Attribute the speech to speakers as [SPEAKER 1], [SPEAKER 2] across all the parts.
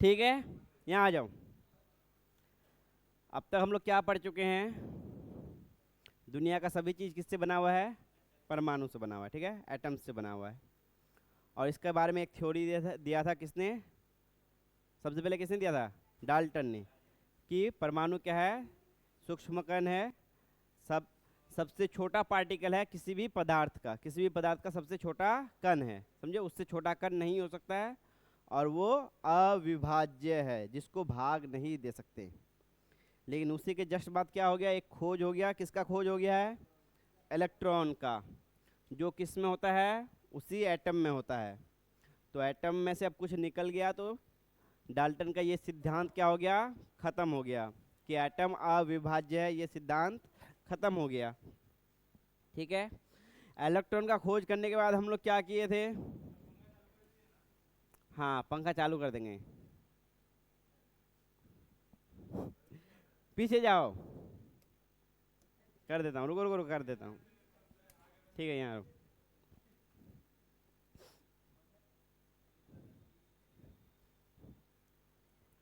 [SPEAKER 1] ठीक है, यहाँ आ जाओ। अब तक हम लोग क्या पढ़ चुके हैं? दुनिया का सभी चीज़ किससे बना हुआ है? परमाणु से बना हुआ है, ठीक है, एटम्स से बना हुआ है। और इसके बारे में एक थ्योरी दिया था किसने? सबसे पहले किसने दिया था? डाल्टन ने, कि परमाणु क्या है? सूक्ष्म कण है, सबसे छोटा पार्टिकल है किसी भी पदार्थ का, किसी भी पदार्थ का सबसे छोटा कण है, समझे? उससे छोटा कण नहीं हो सकता है, और वो अविभाज्य है, जिसको भाग नहीं दे सकते। लेकिन उसी के जस्ट बाद क्या हो गया? एक खोज हो गया। किसका खोज हो गया है? इलेक्ट्रॉन का, जो किस में होता है? उसी एटम में होता है। तो एटम में से अब कुछ निकल गया, तो डाल्टन का ये सिद्धांत क्या हो गया? खत्म हो गया, कि एटम अविभाज्य है, ये सिद्धांत खत्म हो गया। ठीक है, इलेक्ट्रॉन का खोज करने के बाद हम लोग क्या किए थे? हाँ, पंखा चालू कर देंगे। पीछे जाओ, कर देता हूँ, रुको रुको रुको, कर देता हूँ। ठीक है, यहाँ रुको।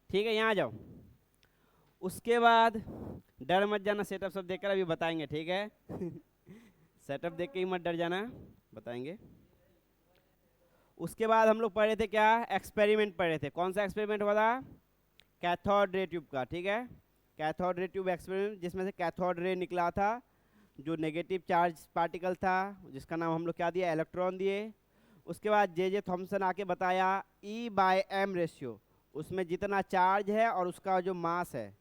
[SPEAKER 1] ठीक है, यहाँ आ जाओ। उसके बाद डर मत जाना, सेटअप सब देखकर अभी बताएंगे, ठीक है? सेटअप देख के ही मत डर जाना, बताएंगे। उसके बाद हम लोग पढ़े थे क्या? एक्सपेरिमेंट पढ़े थे। कौन सा एक्सपेरिमेंट हुआ था? कैथोड रे ट्यूब का, ठीक है, कैथोड रे ट्यूब एक्सपेरिमेंट, जिसमें से कैथोड रे निकला था, जो नेगेटिव चार्ज पार्टिकल था, जिसका नाम हम लोग क्या दिया? इलेक्ट्रॉन दिए। उसके बाद जे थॉमसन आके बताया E/m रेशियो, उसमें जितना चार्ज है और उसका जो मास है,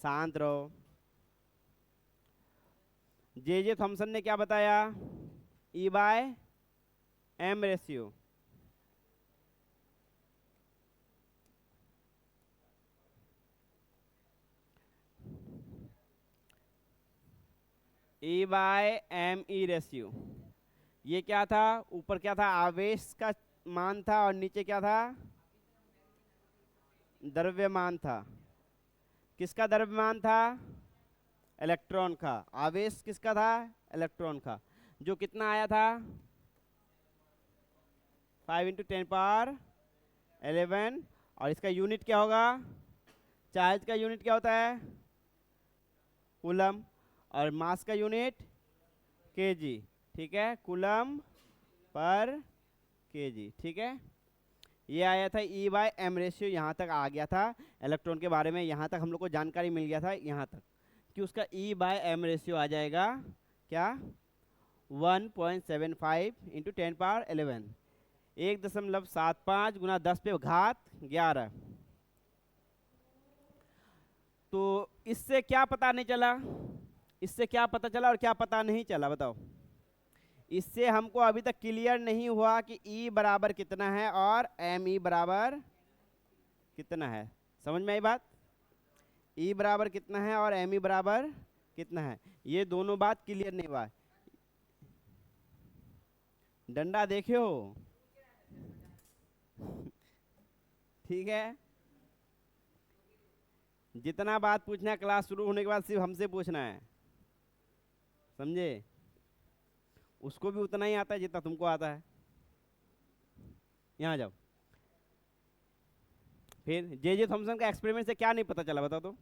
[SPEAKER 1] शांत रहो। जे थॉमसन ने क्या बताया? E/m ratio. E/me रेशियो, ये क्या था? ऊपर क्या था? आवेश का मान था, और नीचे क्या था? द्रव्यमान था। किसका द्रव्यमान था? इलेक्ट्रॉन का। आवेश किसका था? इलेक्ट्रॉन का। जो कितना आया था? 5 × 10⁻11। और इसका यूनिट क्या होगा? चार्ज का यूनिट क्या होता है? कूलम। और मास का यूनिट केजी, ठीक है, कूलम पर केजी, ठीक है। ये आया था E/m रेशियो, यहाँ तक आ गया था इलेक्ट्रॉन के बारे में। यहाँ तक हम लोग को जानकारी मिल गया था, यहाँ तक कि उसका E/m रेशियो आ जाएगा क्या? 1.75 × 10⁻11, 1.75 × 10⁻11। तो इससे क्या पता नहीं चला? इससे क्या पता चला और क्या पता नहीं चला, बताओ? इससे हमको अभी तक क्लियर नहीं हुआ कि E बराबर कितना है और me बराबर कितना है। समझ में आई बात? E बराबर कितना है और me बराबर कितना है, ये दोनों बात क्लियर नहीं हुआ। डंडा देखियो। ठीक है, जितना बात पूछना है क्लास शुरू होने के बाद सिर्फ हमसे पूछना है, समझे? उसको भी उतना ही आता है जितना तुमको आता है। यहाँ जाओ। फिर जे थॉमसन का एक्सपेरिमेंट से क्या नहीं पता चला, बताओ तो?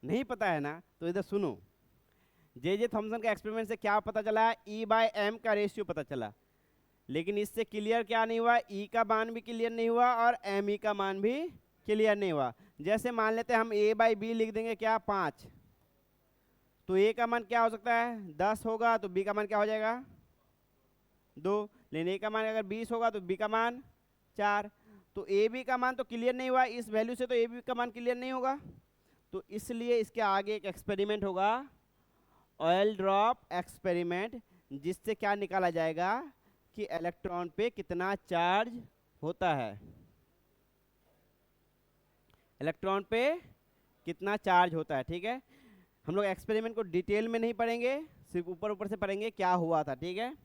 [SPEAKER 1] नहीं पता है ना? तो इधर सुनो, जे थॉमसन का एक्सपेरिमेंट से क्या पता चला? E/m का रेशियो पता चला। लेकिन इससे क्लियर क्या नहीं हुआ? E का मान भी क्लियर नहीं हुआ और me का मान भी क्लियर नहीं हुआ। जैसे मान लेते हैं हम A/B लिख देंगे क्या? 5, तो A का मान क्या हो सकता है? 10 होगा, तो B का मान क्या हो जाएगा? 2। लेकिन A का मान अगर 20 होगा तो B का मान 4। तो AB का मान तो क्लियर नहीं हुआ, इस वैल्यू से तो AB का मान क्लियर नहीं होगा। तो इसलिए इसके आगे एक एक्सपेरिमेंट होगा, ऑयल ड्रॉप एक्सपेरिमेंट, जिससे क्या निकाला जाएगा कि इलेक्ट्रॉन पे कितना चार्ज होता है, इलेक्ट्रॉन पे कितना चार्ज होता है। ठीक है, हम लोग एक्सपेरिमेंट को डिटेल में नहीं पढ़ेंगे, सिर्फ ऊपर ऊपर से पढ़ेंगे क्या हुआ था। ठीक है,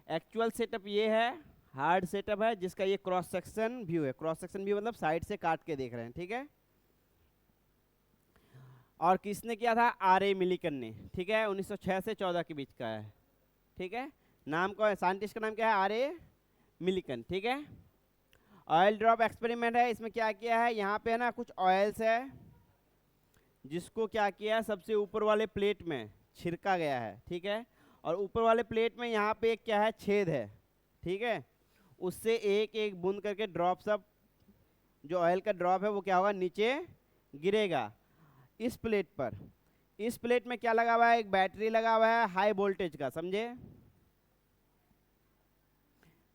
[SPEAKER 1] एक्चुअल सेटअप ये है, हार्ड सेटअप है, जिसका ये क्रॉस सेक्शन व्यू है। क्रॉस सेक्शन व्यू मतलब साइड से काट के देख रहे हैं। ठीक है, और किसने किया था? R.A. मिलिकन ने। ठीक है, 1906 से 14 के बीच का है। ठीक है, नाम का साइंटिस्ट का नाम क्या है? R.A. मिलिकन। ठीक है, ऑयल ड्रॉप एक्सपेरिमेंट है। इसमें क्या किया है, यहाँ पे है ना कुछ ऑयल्स है जिसको क्या किया है सबसे ऊपर वाले प्लेट में छिड़का गया है, ठीक है। और ऊपर वाले प्लेट में यहाँ पे एक क्या है छेद है, ठीक है। उससे एक एक बूंद करके ड्रॉप सब जो ऑयल का ड्रॉप है वो क्या होगा नीचे गिरेगा इस प्लेट पर। इस प्लेट में क्या लगा हुआ है, एक बैटरी लगा हुआ है हाई वोल्टेज का, समझे।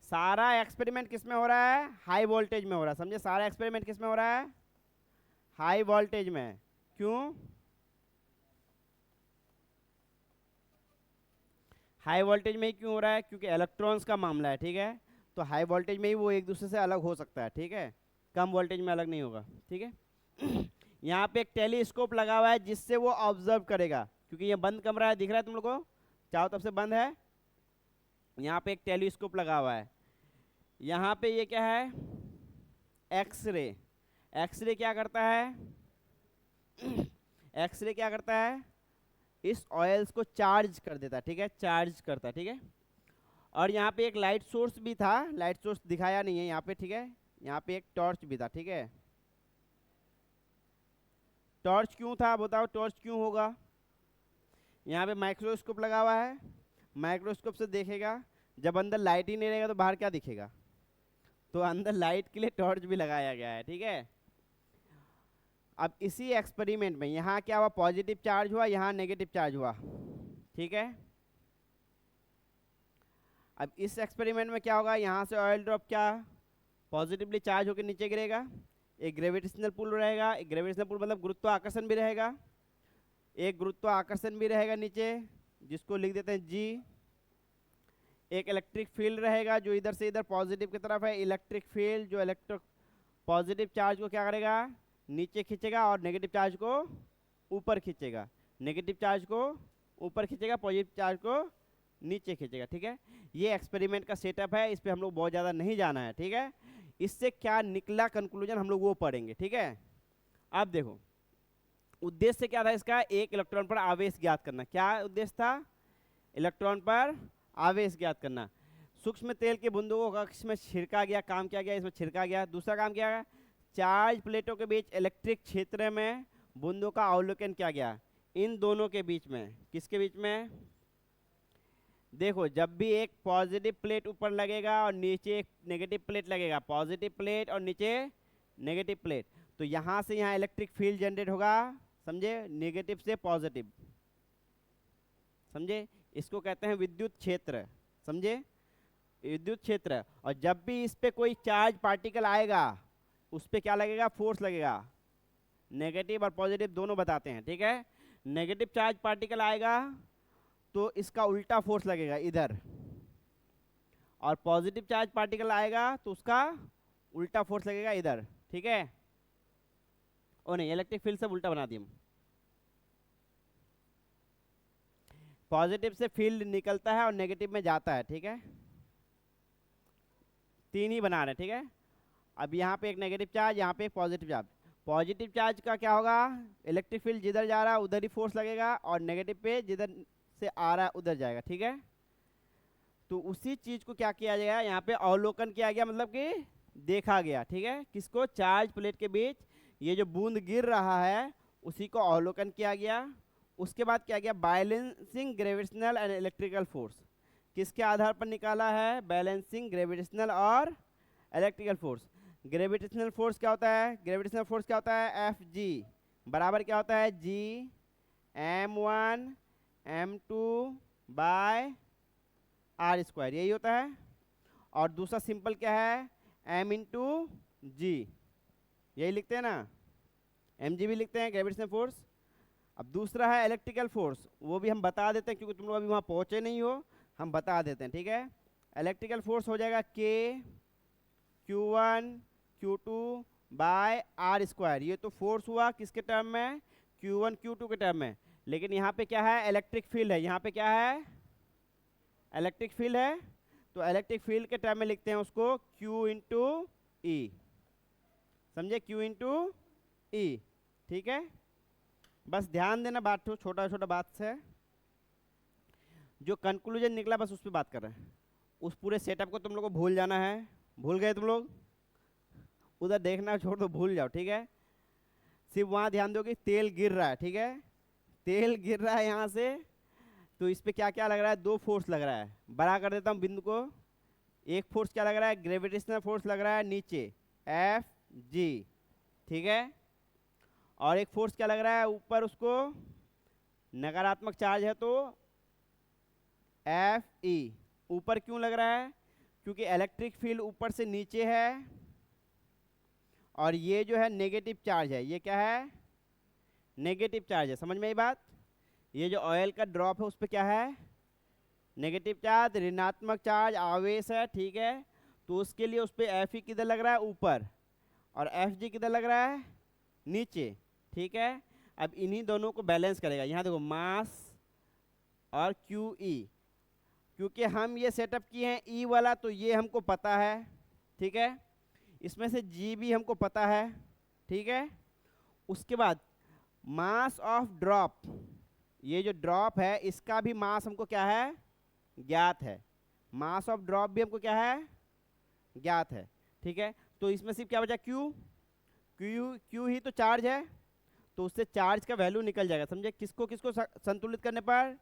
[SPEAKER 1] सारा एक्सपेरिमेंट किस में हो रहा है, हाई वोल्टेज में हो रहा है, समझे। सारा एक्सपेरिमेंट किस में हो रहा है, हाई वोल्टेज में। क्यों हाई वोल्टेज में ही क्यों हो रहा है, क्योंकि इलेक्ट्रॉन्स का मामला है, ठीक है। तो हाई वोल्टेज में ही वो एक दूसरे से अलग हो सकता है, ठीक है, कम वोल्टेज में अलग नहीं होगा, ठीक है। यहाँ पे एक टेलीस्कोप लगा हुआ है जिससे वो ऑब्जर्व करेगा, क्योंकि ये बंद कमरा है, दिख रहा है तुम लोग को, चारों तरफ से बंद है। यहाँ पे एक टेलीस्कोप लगा हुआ है। यहाँ पे ये क्या है, एक्सरे। एक्सरे क्या करता है, एक्सरे क्या करता है, इस ऑयल्स को चार्ज कर देता है, ठीक है, चार्ज करता है, ठीक है। और यहाँ पे एक लाइट सोर्स भी था, लाइट सोर्स दिखाया नहीं है यहाँ पे, ठीक है। यहाँ पे एक टॉर्च भी था, ठीक है। टॉर्च क्यों था बताओ, टॉर्च क्यों होगा। यहाँ पे माइक्रोस्कोप लगा हुआ है, माइक्रोस्कोप से देखेगा, जब अंदर लाइट ही नहीं रहेगा तो बाहर क्या दिखेगा, तो अंदर लाइट के लिए टॉर्च भी लगाया गया है, ठीक है। अब इसी एक्सपेरिमेंट में यहाँ क्या हुआ, पॉजिटिव चार्ज हुआ, यहाँ नेगेटिव चार्ज हुआ, ठीक है। अब इस एक्सपेरिमेंट में क्या होगा, यहाँ से ऑयल ड्रॉप क्या पॉजिटिवली चार्ज होकर नीचे गिरेगा, एक ग्रेविटेशनल पुल रहेगा, एक ग्रेविटेशनल पुल मतलब गुरुत्वाकर्षण भी रहेगा, एक गुरुत्वाकर्षण भी रहेगा नीचे जिसको लिख देते हैं जी। एक इलेक्ट्रिक फील्ड रहेगा जो इधर से इधर पॉजिटिव की तरफ है, इलेक्ट्रिक फील्ड जो इलेक्ट्रिक पॉजिटिव चार्ज को क्या करेगा नीचे खींचेगा और नेगेटिव चार्ज को ऊपर खींचेगा, नेगेटिव चार्ज को ऊपर खींचेगा, पॉजिटिव चार्ज को नीचे खींचेगा, ठीक है। ये एक्सपेरिमेंट का सेटअप है, इस पे हम लोग बहुत ज़्यादा नहीं जाना है, ठीक है। इससे क्या निकला कंक्लूजन हम लोग वो पढ़ेंगे, ठीक है। अब देखो उद्देश्य क्या था इसका, एक इलेक्ट्रॉन पर आवेश ज्ञात करना। क्या उद्देश्य था, इलेक्ट्रॉन पर आवेश ज्ञात करना। सूक्ष्म तेल के बूंदों को इसमें छिड़का गया, काम किया गया, इसमें छिड़का गया। दूसरा काम किया गया, चार्ज प्लेटों के बीच इलेक्ट्रिक क्षेत्र में बूंदों का अवलोकन किया गया। इन दोनों के बीच में, किसके बीच में, देखो जब भी एक पॉजिटिव प्लेट ऊपर लगेगा और नीचे एक नेगेटिव प्लेट लगेगा, पॉजिटिव प्लेट और नीचे नेगेटिव प्लेट, तो यहाँ से यहाँ इलेक्ट्रिक फील्ड जनरेट होगा, समझे, नेगेटिव से पॉजिटिव, समझे। इसको कहते हैं विद्युत क्षेत्र, समझे, विद्युत क्षेत्र। और जब भी इस पे कोई चार्ज पार्टिकल आएगा उस पे क्या लगेगा, फोर्स लगेगा। नेगेटिव और पॉजिटिव दोनों बताते हैं, ठीक है। नेगेटिव चार्ज पार्टिकल आएगा तो इसका उल्टा फोर्स लगेगा इधर, और पॉजिटिव चार्ज पार्टिकल आएगा तो उसका उल्टा फोर्स लगेगा इधर, ठीक है। ओ नहीं, इलेक्ट्रिक फील्ड सब उल्टा बना दिए हम। पॉजिटिव से फील्ड निकलता है और नेगेटिव में जाता है, ठीक है। तीन ही बना रहे हैं, ठीक है। अब यहाँ पे एक नेगेटिव चार्ज, यहाँ पे एक पॉजिटिव चार्ज। पॉजिटिव चार्ज का क्या होगा, इलेक्ट्रिक फील्ड जिधर जा रहा है उधर ही फोर्स लगेगा, और नेगेटिव पे जिधर से आ रहा है उधर जाएगा, ठीक है। तो उसी चीज को क्या किया गया, यहाँ पे अवलोकन किया गया, मतलब कि देखा गया, ठीक है। किसको, चार्ज प्लेट के बीच ये जो बूंद गिर रहा है उसी को अवलोकन किया गया। उसके बाद क्या गया, balancing gravitational and electrical force, किसके आधार पर निकाला है, बैलेंसिंग ग्रेविटेशनल और इलेक्ट्रिकल फोर्स। ग्रेविटेशनल फोर्स क्या होता है, ग्रेविटेशनल फोर्स क्या होता है, एफ जी बराबर क्या होता है, G m1 m2 bye R square, यही होता है। और दूसरा सिंपल क्या है, m इंटू जी, यही लिखते हैं ना, एम जी भी लिखते हैं ग्रेविटेशनल फोर्स। अब दूसरा है इलेक्ट्रिकल फोर्स, वो भी हम बता देते हैं क्योंकि तुम लोग अभी वहाँ पहुँचे नहीं हो, हम बता देते हैं, ठीक है। इलेक्ट्रिकल फोर्स हो जाएगा के Q1 Q2 by R square. ये तो फोर्स हुआ किसके टर्म में, Q1 Q2 के टर्म में। लेकिन यहाँ पे क्या है, इलेक्ट्रिक फील्ड है, यहाँ पे क्या है, इलेक्ट्रिक फील्ड है, तो इलेक्ट्रिक फील्ड के टर्म में लिखते हैं उसको Q इंटू ई, समझे, Q इंटू ई, ठीक है। बस ध्यान देना, बात तो छोटा छोटा बात से, जो कंक्लूजन निकला बस उस पर बात कर रहे हैं। उस पूरे सेटअप को तुम लोग को भूल जाना है। भूल गए तुम लोग, उधर देखना छोड़ दो, भूल जाओ, ठीक है। सिर्फ वहाँ ध्यान दो कि तेल गिर रहा है, ठीक है, तेल गिर रहा है यहाँ से। तो इस पे क्या क्या लग रहा है, दो फोर्स लग रहा है। बड़ा कर देता हूँ बिंदु को। एक फोर्स क्या लग रहा है, ग्रेविटेशनल फोर्स लग रहा है नीचे, एफ जी, ठीक है। और एक फोर्स क्या लग रहा है ऊपर, उसको नकारात्मक चार्ज है तो एफ ई। ऊपर क्यों लग रहा है, क्योंकि इलेक्ट्रिक फील्ड ऊपर से नीचे है, और ये जो है नेगेटिव चार्ज है, ये क्या है, नेगेटिव चार्ज है। समझ में आई बात। ये जो ऑयल का ड्रॉप है उस पर क्या है, नेगेटिव चार्ज, ऋणात्मक चार्ज, आवेश है, ठीक है। तो उसके लिए उस पर एफ ई किधर लग रहा है, ऊपर, और एफ जी किधर लग रहा है, नीचे, ठीक है। अब इन्हीं दोनों को बैलेंस करेगा। यहाँ देखो मास और क्यू ई, क्योंकि हम ये सेटअप किए हैं ई वाला, तो ये हमको पता है, ठीक है। इसमें से जी भी हमको पता है, ठीक है। उसके बाद मास ऑफ ड्रॉप, ये जो ड्रॉप है इसका भी मास हमको क्या है, ज्ञात है। मास ऑफ ड्रॉप भी हमको क्या है, ज्ञात है, ठीक है। तो इसमें सिर्फ क्या बचा, क्यू, क्यू क्यू ही तो चार्ज है, तो उससे चार्ज का वैल्यू निकल जाएगा। समझे, किसको किसको संतुलित करने पर,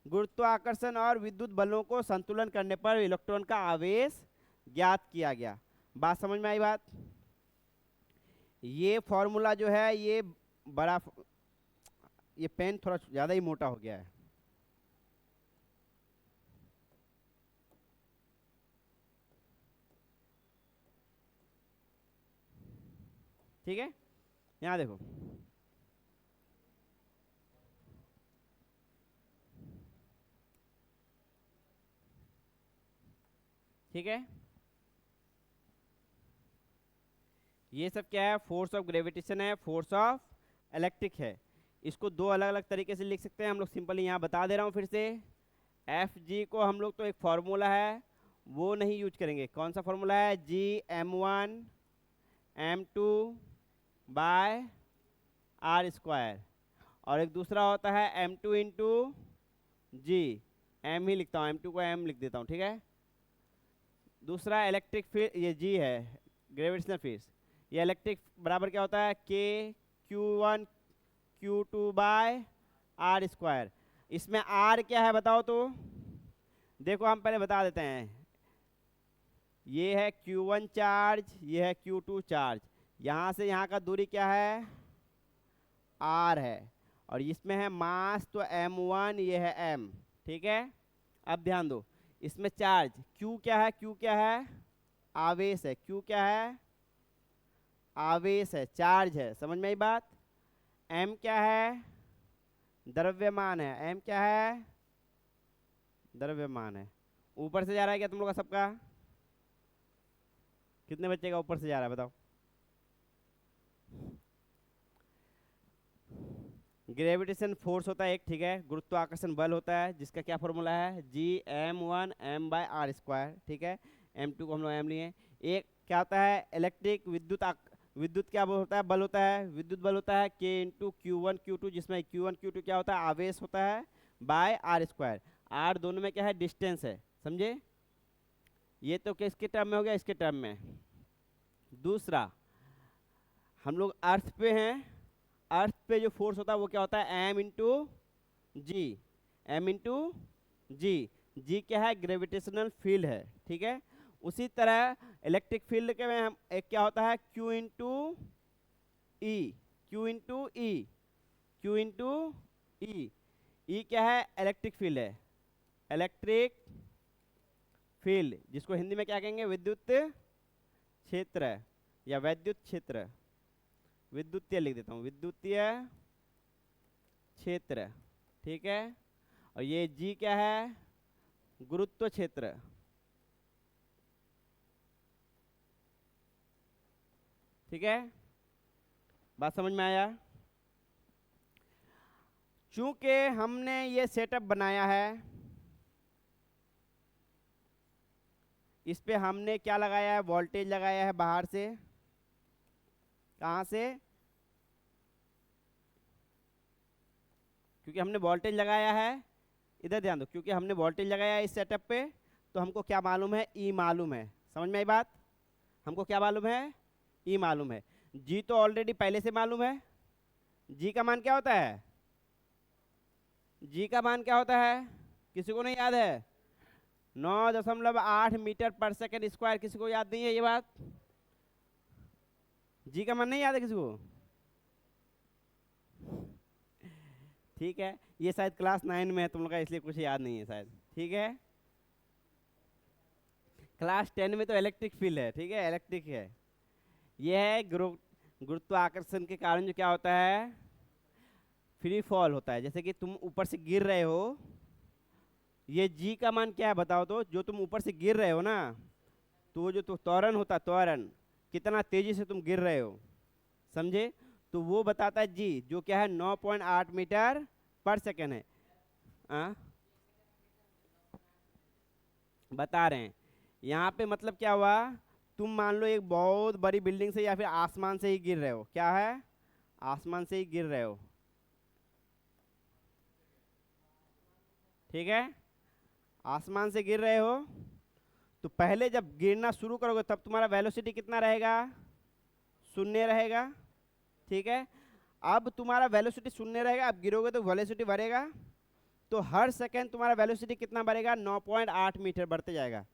[SPEAKER 1] गुरुत्वाकर्षण और विद्युत बलों को संतुलन करने पर इलेक्ट्रॉन का आवेश ज्ञात किया गया। बात समझ में आई बात। ये फॉर्मूला जो है ये बड़ा, ये पेन थोड़ा ज़्यादा ही मोटा हो गया है, ठीक है। यहाँ देखो, ठीक है। ये सब क्या है, फोर्स ऑफ ग्रेविटेशन है, फोर्स ऑफ इलेक्ट्रिक है। इसको दो अलग अलग तरीके से लिख सकते हैं हम लोग। सिंपली यहाँ बता दे रहा हूँ फिर से। एफ जी को हम लोग तो एक फार्मूला है वो नहीं यूज करेंगे। कौन सा फार्मूला है, G m1 m2 bye R square, और एक दूसरा होता है m2 इंटू जी, एम ही लिखता हूँ, m2 को m लिख देता हूँ, ठीक है। दूसरा इलेक्ट्रिक फील्ड, ये जी है, ग्रेविटेशनल फील्ड। ये इलेक्ट्रिक बराबर क्या होता है, के Q1 Q2 by R square. इसमें आर क्या है बताओ तो, देखो हम पहले बता देते हैं। ये है Q1 चार्ज, ये है Q2 चार्ज। यहाँ से यहाँ का दूरी क्या है, R है, और इसमें है मास तो m1, ये है m, ठीक है। अब ध्यान दो, इसमें चार्ज Q क्या है, Q क्या है, आवेश है, Q क्या है, आवेश है, चार्ज है। समझ में आई बात। m क्या है, द्रव्यमान है, m क्या है, द्रव्यमान है। ऊपर से जा रहा है क्या तुम लोग का सबका, कितने बच्चे का ऊपर से जा रहा है बताओ। ग्रेविटेशन फोर्स होता है एक, ठीक है। गुरुत्वाकर्षण बल होता है जिसका क्या फॉर्मूला है, G m1 m by R square, ठीक है। m2 को हम लोग m लिए। एक क्या होता है, इलेक्ट्रिक विद्युत क्या होता है, बल होता है, विद्युत बल होता है k इंटू Q1 Q2, जिसमें Q1 Q2 क्या होता है, आवेश होता है, बाय आर स्क्वायर। आर दोनों में क्या है, डिस्टेंस है, समझे। ये तो किसके टर्म में हो गया, इसके टर्म में। दूसरा, हम लोग अर्थ पे हैं, अर्थ पे जो फोर्स होता है वो क्या होता है, m इंटू जी, m इंटू जी। जी क्या है, ग्रेविटेशनल फील्ड है, ठीक है। उसी तरह इलेक्ट्रिक फील्ड के में हम एक क्या होता है, Q इंटू ई, Q इंटू ई, Q इंटू ई। ई क्या है, इलेक्ट्रिक फील्ड है, इलेक्ट्रिक फील्ड, जिसको हिंदी में क्या कहेंगे, विद्युत क्षेत्र या वैद्युत क्षेत्र। विद्युतीय लिख देता हूँ, विद्युतीय क्षेत्र, ठीक है। और ये जी क्या है, गुरुत्व क्षेत्र, ठीक है। बात समझ में आया। चूंकि हमने ये सेटअप बनाया है, इस पे हमने क्या लगाया है, वोल्टेज लगाया है बाहर से। कहाँ से, क्योंकि हमने वोल्टेज लगाया है, इधर ध्यान दो, क्योंकि हमने वोल्टेज लगाया है इस सेटअप पे, तो हमको क्या मालूम है, ई मालूम है। समझ में आई बात। हमको क्या मालूम है, ई मालूम है, जी तो ऑलरेडी पहले से मालूम है। जी का मान क्या होता है, जी का मान क्या होता है, किसी को नहीं याद है? 9.8 मीटर पर सेकेंड स्क्वायर। किसी को याद नहीं है ये बात? जी का मान नहीं याद है किसी को? ठीक है, ये शायद क्लास 9 में है तुम लोग का, इसलिए कुछ याद नहीं है शायद। ठीक है, क्लास 10 में तो इलेक्ट्रिक फील्ड है, ठीक है, इलेक्ट्रिक है। ये है गुरुत्वाकर्षण के कारण जो क्या होता है, फ्री फॉल होता है। जैसे कि तुम ऊपर से गिर रहे हो, ये जी का मान क्या है बताओ तो? जो तुम ऊपर से गिर रहे हो ना, तो वो जो तो त्वरण होता है, त्वरण कितना तेजी से तुम गिर रहे हो, समझे? तो वो बताता है जी, जो क्या है 9.8 मीटर पर सेकेंड है। बता रहे हैं यहाँ पे, मतलब क्या हुआ, तुम मान लो एक बहुत बड़ी बिल्डिंग से या फिर आसमान से ही गिर रहे हो। क्या है, आसमान से ही गिर रहे हो, ठीक है, आसमान से गिर रहे हो। तो पहले जब गिरना शुरू करोगे तब तुम्हारा वेलोसिटी कितना रहेगा, 0 रहेगा, ठीक है। अब तुम्हारा वेलोसिटी 0 रहेगा, अब गिरोगे तो वेलोसिटी बढ़ेगा। तो हर सेकंड तुम्हारा वेलोसिटी कितना बढ़ेगा, 9.8 मीटर बढ़ते जाएगा।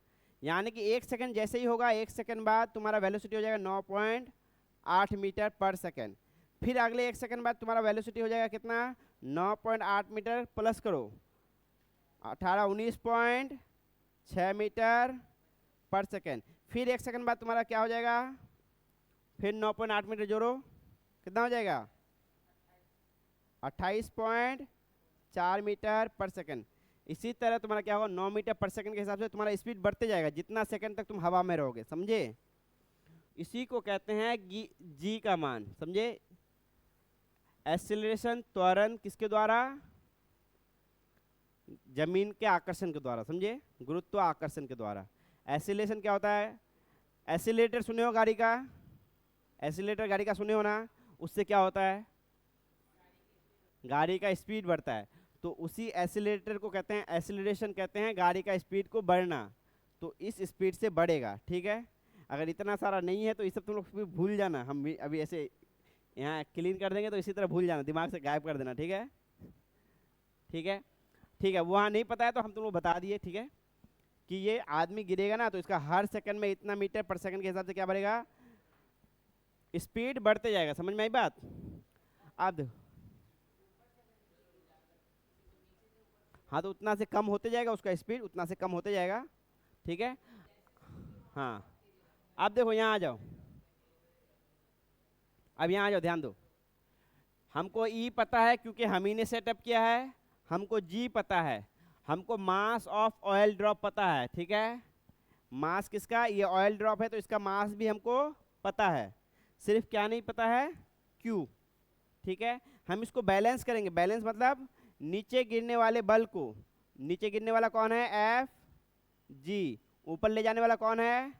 [SPEAKER 1] यानी कि 1 सेकंड जैसे ही होगा, 1 सेकंड बाद तुम्हारा वेलोसिटी हो जाएगा 9.8 मीटर पर सेकंड। फिर अगले 1 सेकंड बाद तुम्हारा वेलोसिटी हो जाएगा कितना, 9.8 मीटर प्लस करो 18 19.6 मीटर पर सेकंड। फिर 1 सेकंड बाद तुम्हारा क्या हो जाएगा, फिर 9.8 मीटर जोड़ो, कितना हो जाएगा, 28.4 मीटर पर सेकंड। इसी तरह तुम्हारा क्या होगा, 9 मीटर पर सेकंड के हिसाब से तुम्हारा स्पीड बढ़ते जाएगा जितना सेकंड तक तुम हवा में रहोगे, समझे? इसी को कहते हैं जी का मान, समझे? एक्सीलरेशन, त्वरण किसके द्वारा, जमीन के आकर्षण के द्वारा, समझे? गुरुत्व आकर्षण के द्वारा। एक्सीलरेशन क्या होता है, एक्सीलरेटर सुने हो गाड़ी का, एक्सीलरेटर गाड़ी का सुने हो ना, उससे क्या होता है, गाड़ी का स्पीड बढ़ता है। तो उसी एक्सीलरेटर को कहते हैं, एक्सीलरेशन कहते हैं गाड़ी का स्पीड को बढ़ना। तो इस स्पीड से बढ़ेगा, ठीक है। अगर इतना सारा नहीं है तो ये सब तुम लोग भूल जाना, हम भी अभी ऐसे यहाँ क्लीन कर देंगे तो इसी तरह भूल जाना, दिमाग से गायब कर देना, ठीक है, ठीक है, ठीक है। वहाँ नहीं पता है तो हम तुम लोग बता दिए, ठीक है, कि ये आदमी गिरेगा ना तो इसका हर सेकंड में इतना मीटर पर सेकंड के हिसाब से क्या बढ़ेगा, स्पीड बढ़ते जाएगा। समझ में आई बात? अब हाँ, तो उतना से कम होते जाएगा उसका स्पीड, उतना से कम होते जाएगा, ठीक है। हाँ, अब देखो यहाँ आ जाओ, अब यहाँ आ जाओ, ध्यान दो। हमको ई पता है क्योंकि हम ही ने सेटअप किया है, हमको जी पता है, हमको मास ऑफ ऑयल ड्रॉप पता है, ठीक है। मास किसका, ये ऑयल ड्रॉप है तो इसका मास भी हमको पता है, सिर्फ क्या नहीं पता है, क्यू, ठीक है। हम इसको बैलेंस करेंगे, बैलेंस मतलब नीचे गिरने वाले बल को, नीचे गिरने वाला कौन है, एफ जी, ऊपर ले जाने वाला कौन है,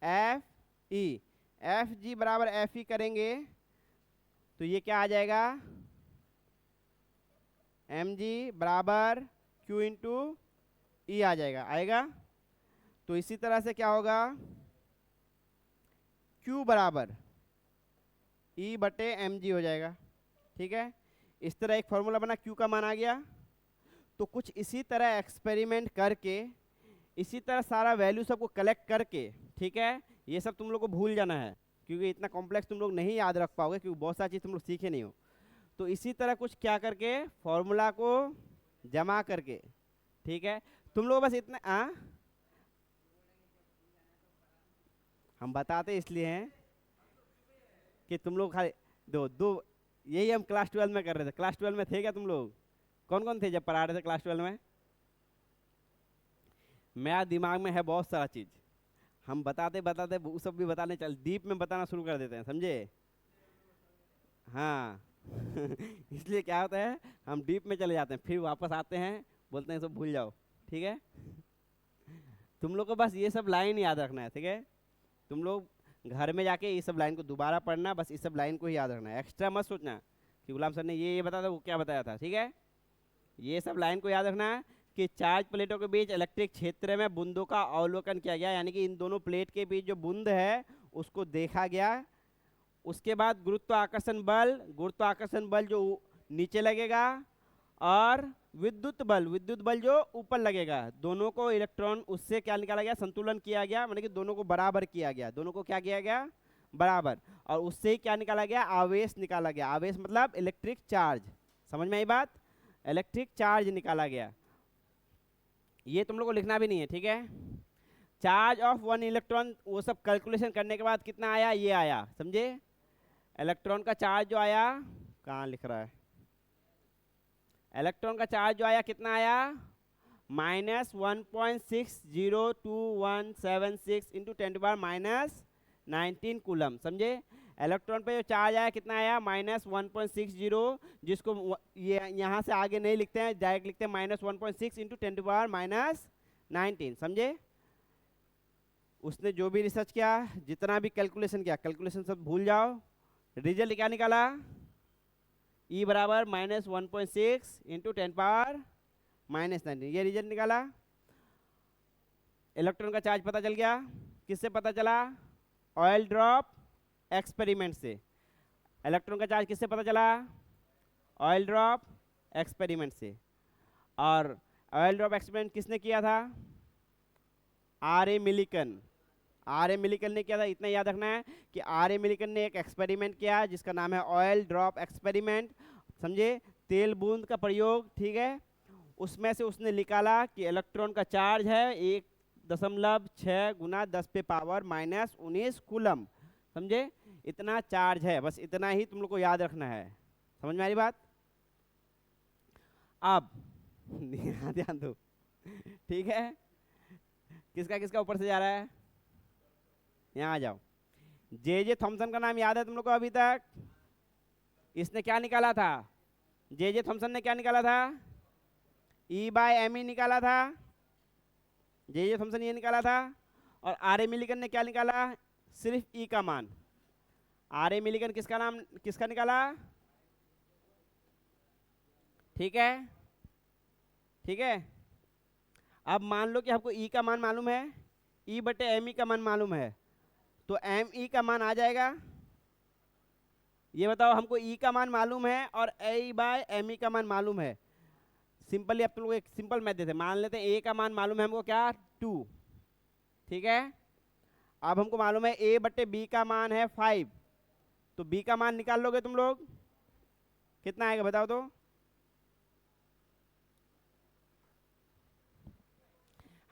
[SPEAKER 1] एफ ई, एफ जी बराबर एफ ई करेंगे तो ये क्या आ जाएगा, एम जी बराबर क्यू इंटू ई आ जाएगा, आएगा। तो इसी तरह से क्या होगा, Q बराबर E बटे एम जी हो जाएगा, ठीक है। इस तरह एक फॉर्मूला बना, Q का मान आ गया। तो कुछ इसी तरह एक्सपेरिमेंट करके, इसी तरह सारा वैल्यू सबको कलेक्ट करके, ठीक है, ये सब तुम लोग को भूल जाना है क्योंकि इतना कॉम्प्लेक्स तुम लोग नहीं याद रख पाओगे क्योंकि बहुत सारी चीज़ तुम लोग सीखे नहीं हो। तो इसी तरह कुछ क्या करके फॉर्मूला को जमा करके, ठीक है, तुम लोग बस इतना हम बताते इसलिए हैं कि तुम लोग खाली दो दो, यही हम क्लास 12 में कर रहे थे। क्लास 12 में थे क्या तुम लोग, कौन कौन थे जब पढ़ा रहे थे क्लास 12 में? मेरा दिमाग में है बहुत सारा चीज़, हम बताते बताते वो सब भी बताने चल, डीप में बताना शुरू कर देते हैं, समझे? हाँ इसलिए क्या होता है, हम डीप में चले जाते हैं, फिर वापस आते हैं, बोलते हैं सब भूल जाओ, ठीक है। तुम लोग को बस ये सब लाइन याद रखना है, ठीक है। तुम लोग घर में जाके ये सब लाइन को दोबारा पढ़ना, बस इस सब लाइन को ही याद रखना है, एक्स्ट्रा मत सोचना कि गुलाम सर ने ये बताया था, वो क्या बताया था, ठीक है। ये सब लाइन को याद रखना है कि चार्ज प्लेटों के बीच इलेक्ट्रिक क्षेत्र में बूंदों का अवलोकन किया गया, यानी कि इन दोनों प्लेट के बीच जो बूंद है उसको देखा गया, उसके बाद गुरुत्वाकर्षण बल जो नीचे लगेगा, और विद्युत बल जो ऊपर लगेगा। दोनों को इलेक्ट्रॉन उससे क्या निकाला गया, संतुलन किया गया, मतलब कि दोनों को बराबर किया गया, दोनों को क्या किया गया, बराबर। और उससे ही क्या निकाला गया, आवेश निकाला गया। आवेश मतलब इलेक्ट्रिक चार्ज, समझ में आई बात, इलेक्ट्रिक चार्ज निकाला गया। ये तुम लोग को लिखना भी नहीं है, ठीक है। चार्ज ऑफ वन इलेक्ट्रॉन, वो सब कैलकुलेशन करने के बाद कितना आया, ये आया, समझे। इलेक्ट्रॉन का चार्ज जो आया, कहाँ लिख रहा है, इलेक्ट्रॉन का चार्ज जो आया कितना आया, -1.602176 इंटू 10⁻⁻19 कूलम, समझे। इलेक्ट्रॉन पे जो चार्ज आया कितना आया, -1.60, जिसको ये यहाँ से आगे नहीं लिखते हैं, डायरेक्ट लिखते हैं -1.6 इंटू 10⁻⁻19, समझे। उसने जो भी रिसर्च किया, जितना भी कैलकुलेशन किया, कैलकुलेशन सब भूल जाओ। रिजल्ट क्या निकाला, E बराबर -1.6 इंटू 10⁻⁻19, ये रिजल्ट निकाला। इलेक्ट्रॉन का चार्ज पता चल गया, किससे पता चला, ऑयल ड्रॉप एक्सपेरिमेंट से। इलेक्ट्रॉन का चार्ज किससे पता चला, ऑयल ड्रॉप एक्सपेरिमेंट से। और ऑयल ड्रॉप एक्सपेरिमेंट किसने किया था, R.A. मिलिकन। R.A. मिलिकन ने किया था। इतना याद रखना है कि R.A. मिलिकन ने एक एक्सपेरिमेंट किया जिसका नाम है ऑयल ड्रॉप एक्सपेरिमेंट, समझे, तेल बूंद का प्रयोग, ठीक है। उसमें से उसने निकाला कि इलेक्ट्रॉन का चार्ज है 1.6 गुना 10⁻⁻19 कूलम, समझे। इतना चार्ज है, बस इतना ही तुम लोग को याद रखना है, समझ में आ रही बात। अब ध्यान दो, ठीक है। किसका किसका ऊपर से जा रहा है, यहाँ आ जाओ। जे थॉमसन का नाम याद है तुम लोग को अभी तक, इसने क्या निकाला था, जे थॉमसन ने क्या निकाला था, E/me निकाला था, जे थॉमसन ये निकाला था। और R.A. मिलिकन ने क्या निकाला, सिर्फ E का मान। R.A. मिलिकन किसका निकाला, ठीक है, ठीक है। अब मान लो कि हमको E का मान मालूम है, E/me का मान मालूम है, तो me का मान आ जाएगा। ये बताओ, हमको E का मान मालूम है और A/me का मान मालूम है। सिंपली अब तुम लोग एक सिंपल मैथ देते हैं, मान लेते हैं A का मान मालूम है हमको, क्या, 2, ठीक है। अब हमको मालूम है A/B का मान है 5, तो B का मान निकाल लोगे तुम लोग, कितना आएगा बताओ तो।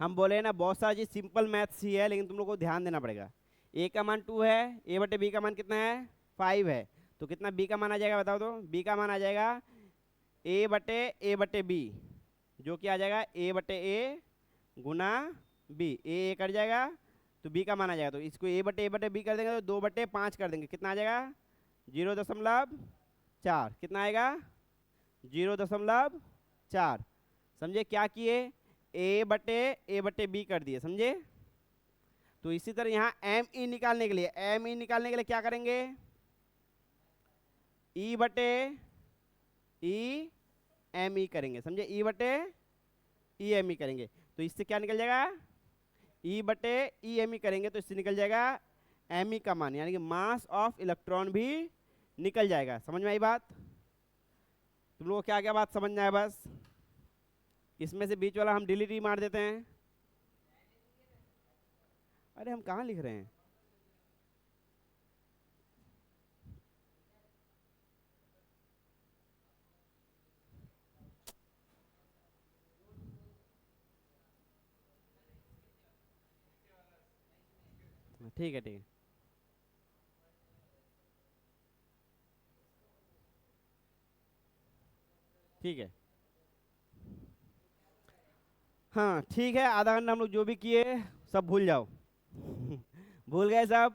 [SPEAKER 1] हम बोले ना बहुत सारा चीज सिंपल मैथ्स ही है, लेकिन तुम लोग को ध्यान देना पड़ेगा। A का मान 2 है, A/B का मान कितना है, 5 है, तो कितना B का मान आ जाएगा बताओ तो। B का मान आ जाएगा A/B, जो कि आ जाएगा A/A Guna B, A cut जाएगा तो B का मान आ जाएगा। तो इसको A/B कर देंगे तो 2/5 कर देंगे, कितना आ जाएगा, 0.4, कितना आएगा, 0.4, समझे। क्या किए, A/B कर दिए, समझे। तो इसी तरह यहाँ me निकालने के लिए क्या करेंगे, E/me करेंगे, समझे, E/me करेंगे। तो इससे क्या निकल जाएगा, E/me करेंगे तो इससे निकल जाएगा me का मान, यानी कि मास ऑफ इलेक्ट्रॉन भी निकल जाएगा। समझ में आई बात, तुम लोगों को क्या क्या बात समझना है, बस इसमें से बीच वाला हम डिलीट ही मार देते हैं। अरे हम कहाँ लिख रहे हैं, ठीक है, ठीक है, ठीक है, हाँ ठीक है। आधा घंटा हम लोग जो भी किए सब भूल जाओ भूल गए सब,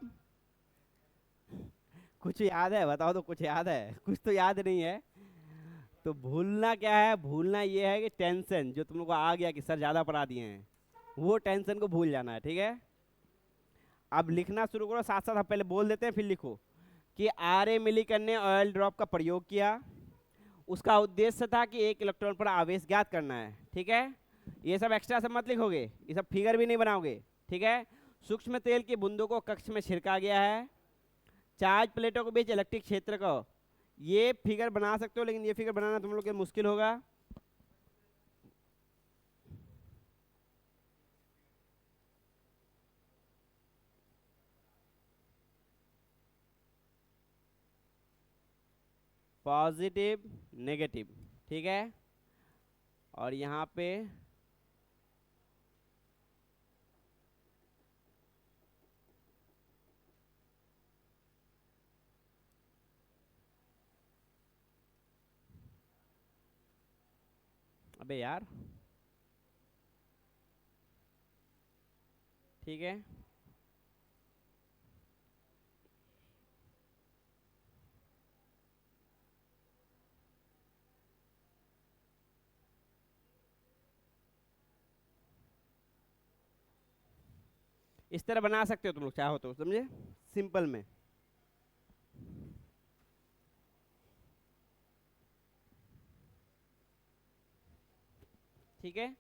[SPEAKER 1] कुछ याद है बताओ तो, कुछ याद है, कुछ तो याद नहीं है। तो भूलना क्या है, भूलना ये है कि टेंशन जो तुम लोग को आ गया कि सर ज़्यादा पढ़ा दिए हैं, वो टेंशन को भूल जाना है, ठीक है। अब लिखना शुरू करो, साथ साथ आप पहले बोल देते हैं फिर लिखो कि R.A. मिलिकन ने ऑयल ड्रॉप का प्रयोग किया। उसका उद्देश्य था कि एक इलेक्ट्रॉन पर आवेश ज्ञात करना है, ठीक है। ये सब एक्स्ट्रा सब मत लिखोगे, ये सब फिगर भी नहीं बनाओगे, ठीक है। सूक्ष्म तेल की बूंदों को कक्ष में छिड़का गया है, चार्ज प्लेटों के बीच इलेक्ट्रिक क्षेत्र को, ये फिगर बना सकते हो, लेकिन ये फिगर बनाना तुम लोग के मुश्किल होगा। पॉजिटिव नेगेटिव, ठीक है। और यहाँ पे अबे यार, ठीक है। इस तरह बना सकते हो तुम लोग चाहो तो, समझे, सिंपल में। ठीक है।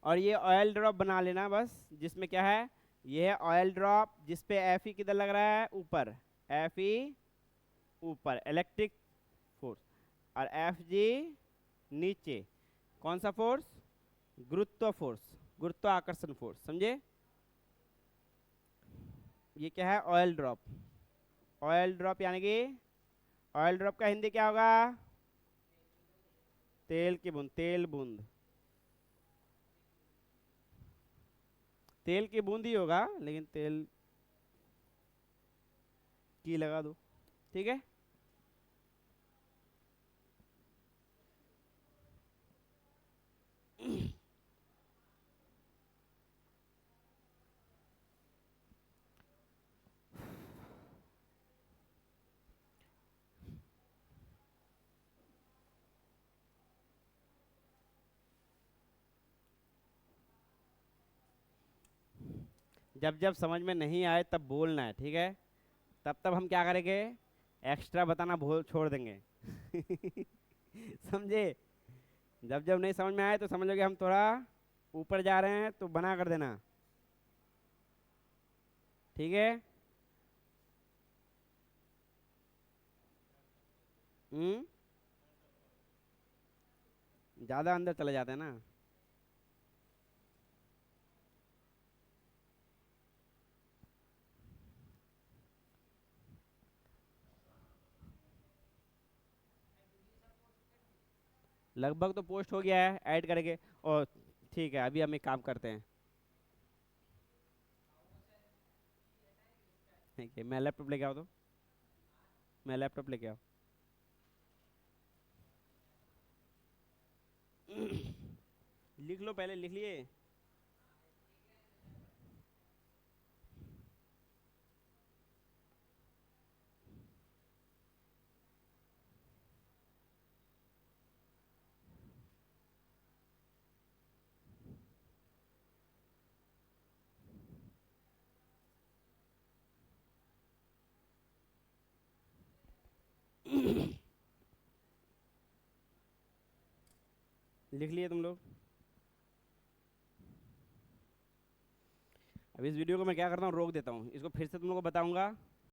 [SPEAKER 1] और ये ऑयल ड्रॉप बना लेना बस, जिसमें क्या है, ये है ऑयल ड्रॉप, जिसपे एफ ई किधर लग रहा है, ऊपर, एफ ई ऊपर इलेक्ट्रिक फोर्स, और एफ जी नीचे, कौन सा फोर्स, गुरुत्व फोर्स, गुरुत्वाकर्षण फोर्स, समझे। ये क्या है, ऑयल ड्रॉप। ऑयल ड्रॉप यानी कि ऑयल ड्रॉप का हिंदी क्या होगा, तेल की बूंद, तेल बूंद, तेल की बूंद ही होगा, लेकिन तेल की लगा दो, ठीक है। जब जब समझ में नहीं आए तब बोलना है, ठीक है। तब तब हम क्या करेंगे, एक्स्ट्रा बताना भूल छोड़ देंगे। समझे। जब जब नहीं समझ में आए तो समझोगे हम थोड़ा ऊपर जा रहे हैं, तो बना कर देना, ठीक है। हम्म, ज्यादा अंदर चले जाते हैं ना। लगभग तो पोस्ट हो गया है, ऐड करेंगे। और ठीक है, अभी हम एक काम करते हैं, ठीक है, मैं लैपटॉप लेके आओ तो, मैं लैपटॉप लेके आओ। लिख लो, पहले लिख लिए। लिख लिए तुम लोग। अब इस वीडियो को मैं क्या करता हूँ, रोक देता हूँ, इसको फिर से तुम लोग को बताऊंगा।